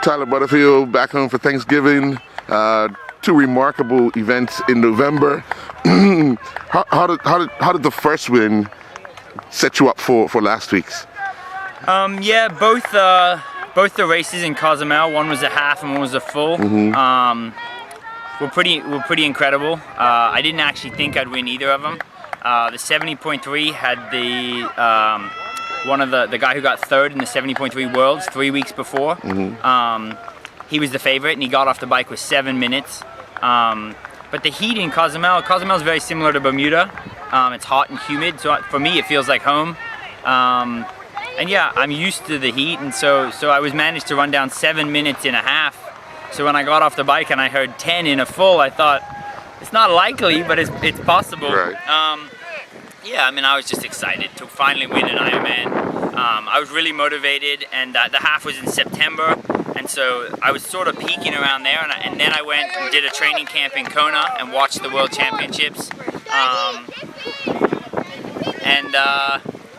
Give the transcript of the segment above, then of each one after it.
Tyler Butterfield back home for Thanksgiving. Two remarkable events in November. how did the first win set you up for last week's? Yeah, both the races in Cozumel, one was a half and one was a full. Were pretty incredible. I didn't actually think I'd win either of them. The 70.3 had one of the guy who got third in the 70.3 Worlds 3 weeks before. He was the favorite and he got off the bike with 7 minutes. But the heat in Cozumel is very similar to Bermuda. It's hot and humid, so for me it feels like home. And yeah, I'm used to the heat, and so I was managed to run down 7 minutes in a half. So when I got off the bike and I heard 10 in a full, I thought, it's not likely, but it's possible. Right. Yeah, I mean, I was just excited to finally win an Ironman. I was really motivated, and the half was in September, and so I was sort of peaking around there, and then I went and did a training camp in Kona and watched the World Championships.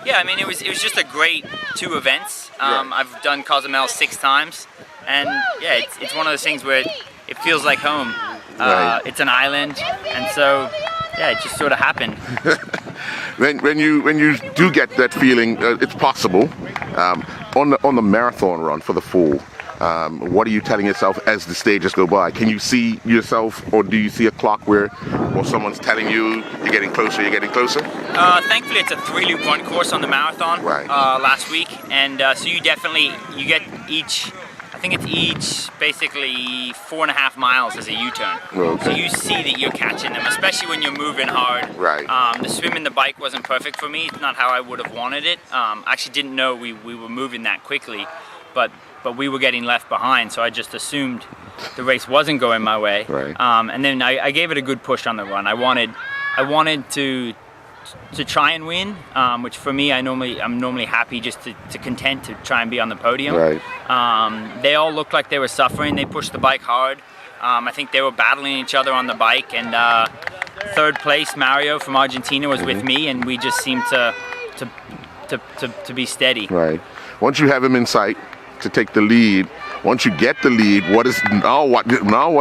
Yeah, I mean, it was just a great 2 events. I've done Cozumel 6 times, and yeah, it's one of those things where it feels like home. Right. It's an island, and so yeah, it just sort of happened. When you do get that feeling, it's possible. On the marathon run for the full, what are you telling yourself as the stages go by? Can you see yourself, or do you see a clock where someone's telling you you're getting closer, you're getting closer? Thankfully, it's a 3-loop run course on the marathon. Right. Last week, and so you get each. I think it's each basically 4.5 miles as a U-turn. Okay. So you see that you're catching them, especially when you're moving hard. Right. The swim and the bike wasn't perfect for me. It's not how I would have wanted it. I actually didn't know we were moving that quickly, but we were getting left behind, so I just assumed the race wasn't going my way. Right. And then I gave it a good push on the run. I wanted to try and win, which for me, I'm normally happy just to content to try and be on the podium. Right. They all looked like they were suffering. They pushed the bike hard. I think they were battling each other on the bike, and third place, Mario from Argentina, was with me, and we just seemed to be steady. Right. Once you have him in sight to take the lead, once you get the lead, what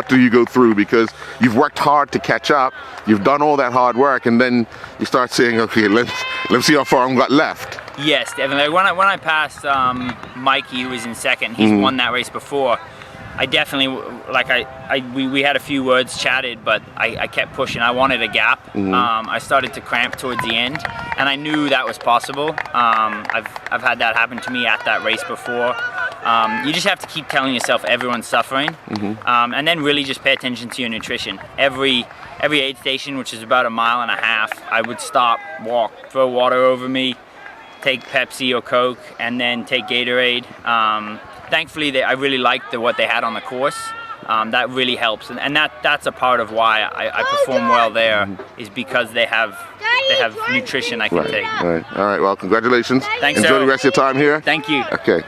do you go through? Because you've worked hard to catch up, you've done all that hard work, and then you start saying, okay, let's see how far I've got left. Yes, definitely. When I passed Mikey, who was in second, he's won that race before. I definitely, we had a few words chatted, but I kept pushing. I wanted a gap. I started to cramp towards the end, and I knew that was possible. I've had that happen to me at that race before. You just have to keep telling yourself everyone's suffering, and then really just pay attention to your nutrition. Every aid station, which is about 1.5 miles, I would stop, walk, throw water over me, take Pepsi or Coke, and then take Gatorade. Thankfully, I really liked what they had on the course. That really helps, and that's a part of why I perform well there, is because they have nutrition I can take. Right. All right. Well, congratulations. Thanks. Enjoy the rest of your time here. Thank you. Okay.